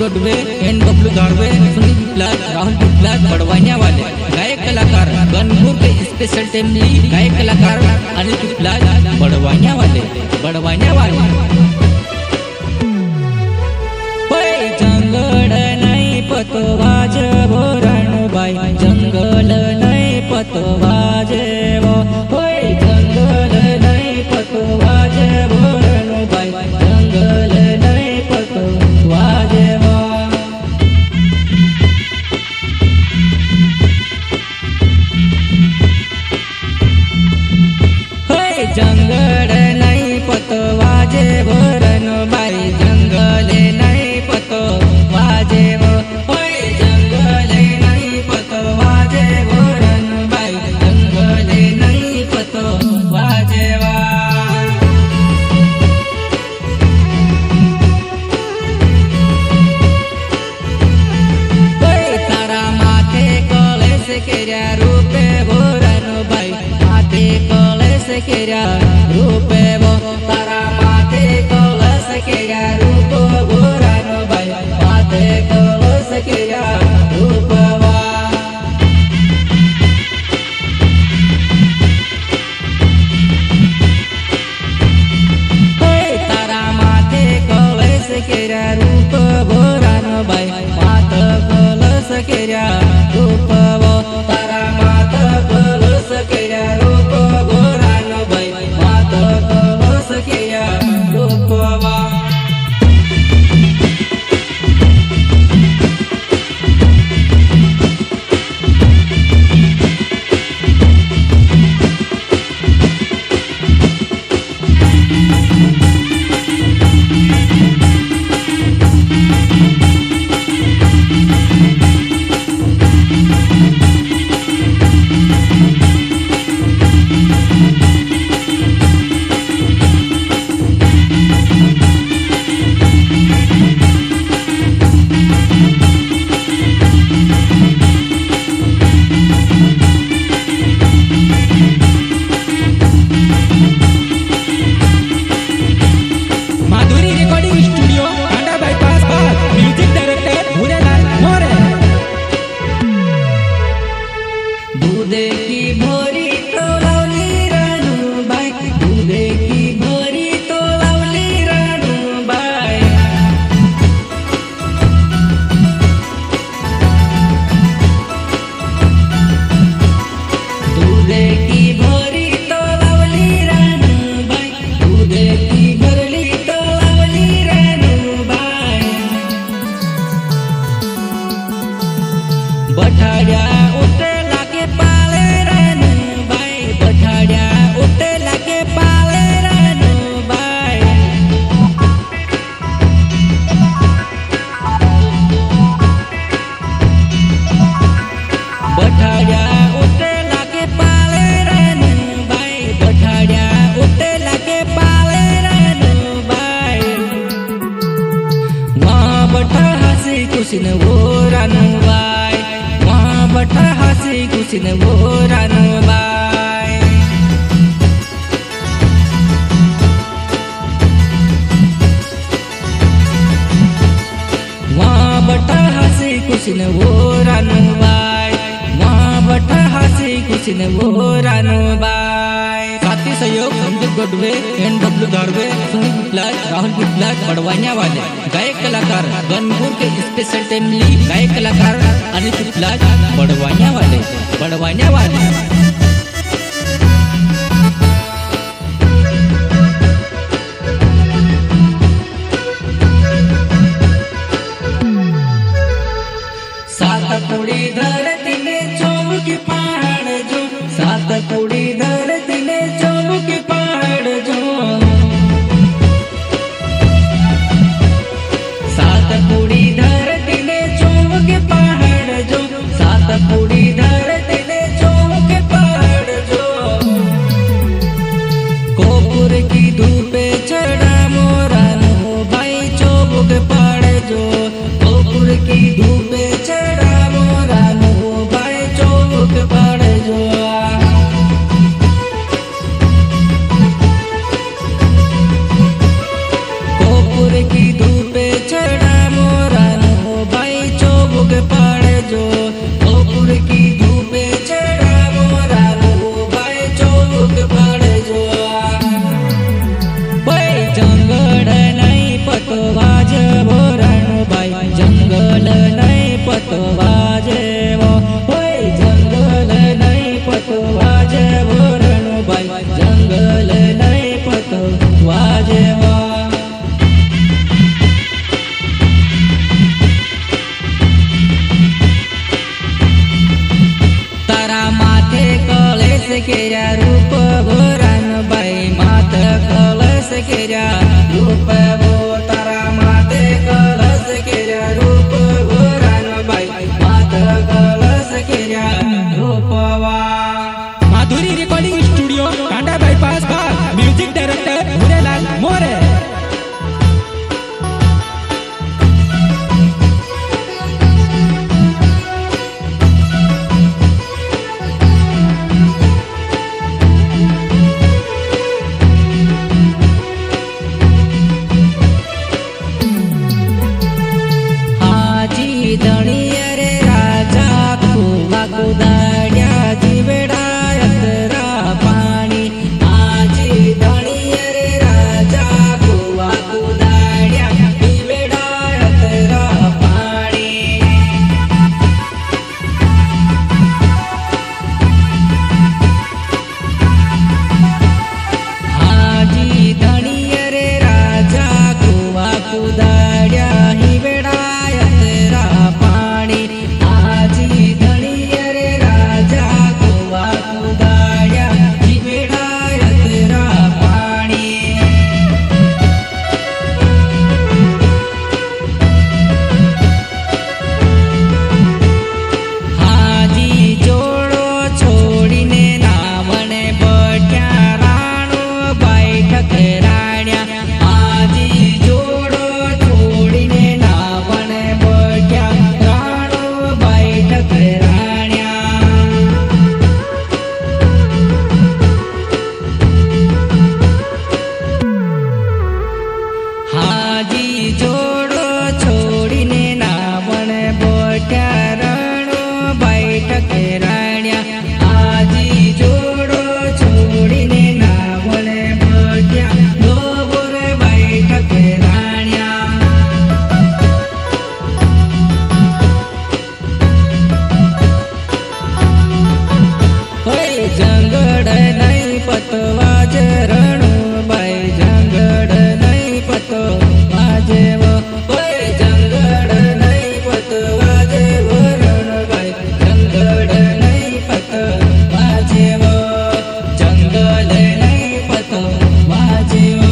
गोडवे एंड बबलू धाड़वे, सुनील प्लाज, राहुल प्लाज, बड़वाइया वाले गायक कलाकार, गनपुर के स्पेशल टीमली गायक कलाकार अनिल प्लाज, बड़वाइया वाले जंगल नहीं पतो वाजे वो रणबाई, जंगल नहीं पतो वाजे वो, जंगल नहीं पतो वाजे वो रणबाई, जंगल नहीं पतो वाजे वो। जंगल नहीं पतो वाजे वो रणबाई, जंगल नहीं पतो वाजे वो, जंगल नहीं पतो वाजे वो रणबाई, जंगल नहीं पतो वाजे वा। तारा माथे कलेस केऱ्या रूपे वो रणबाई, माथे कलेस केऱ्या रूपे वो, तारा माथे कलेस केऱ्या रूप वो रणबाई, माथे कलेस केऱ्या रूप वा। तारा माथे कलेस केऱ्या रूप वो रणबाई, माथे कलेस केऱ्या रूप वो, तारा माथे कलेस केऱ्या रूप वो रणबाई, माथे कलेस केऱ्या रूप वा। माधुरी रिकॉर्डिंग स्टूडियो अंडा बाईपास पास, म्यूजिक डायरेक्टर भूरेलाल मोरे। दूधे की भोरी तो लावली रणबाई, दूधे की भोरी तो लावली रणबाई, दूधे की भोरी तो लावली रणबाई, दूधे की भरली तो लावली रणबाई। बठाड्या उठला के पाले रणबाई, बठाड्या उठला के पाले रणबाई, बठाड्या उठला के पाले रणबाई, बठाड्या उठला के पाले रणबाई। वहाँ बठा हंसी कुछ न वो रणबाई, वहाँ बठा हंसी कुछ न वो रणबाई। वहाँ बठा हंसी कुछ न वो रणबाई, वहाँ बठा हंसी कुछ न वो रणबाई। साथी सहयोग संदीप गोडवे एंड बबलू धाड़वे, सुनील प्लाज, राहुल प्लाज, बड़वाइया वाले गायक कलाकार, गनपुर के स्पेशल टीमली गायक कलाकार अनिल प्लाज, बड़वाइया वाले सात कुड़ी धरती ने चौमुखी पहाड़ जो, सात कुड़ी धरती ने चौमुखी पहाड़ जो, सात कुड़ी धरती ने चौमुखी पहाड़ जो, सात कुड़ी धरती ने चौमुखी पहाड़ जो। कोपुर की धूपे चढ़ा मोरा नो भाई चौमुख पहाड़ जो, कोपुर की धूपे चढ़ा मोरा नो भाई चौमुख पहाड़ जो। जंगल नहीं पतवा जेवो होय जंगल नहीं पतवा जेवो रणुबाई जंगल नहीं पतवा जेवो तारा माथे कलेस केरा रूप वो रणुबाई माथ कलश केरा रूप वो तारा माथे कलश केरा रूप वो रणुबाई माथ कलश केरा रूपवा माधुरी रिकॉर्डिंग स्टूडियो कांडा बाईपास का म्यूजिक डायरेक्टर भूरेलाल मोरे। धणिया रे राजा कुवा कुदाड्या जीवेडायतरा पाणी आजी धणिया रे राजा कुवा कुदाड्या जीवेडायतरा पाणी आजी धणिया रे राजा कुवा कुदाड्या हिवेडायतरा पाणी आजी धणिया रे राजा कुवा कुदाड्या हिवेडायतरा पाणी हाजी जोड़ो छोड़ीने नावणे बट्या राणो बैठक राण्या हाजी जोड़ो छोड़ीने नावणे बट्या राणो बैठक राण्या हाजी जोड़ो छोड़ीने नावणे बट्या राणो बैठक राण्या आजी जोड़ो छोड़ीने नावणे बट्या दोबोर बैठक राण्या होय जंगड नहीं पतवा रणुबाई जंगड नहीं पतवा जेवो होय जंगड नहीं पतवा जेवो रणुबाई जंगड नहीं पतवा जेवो जंगल नहीं पतवा जेवो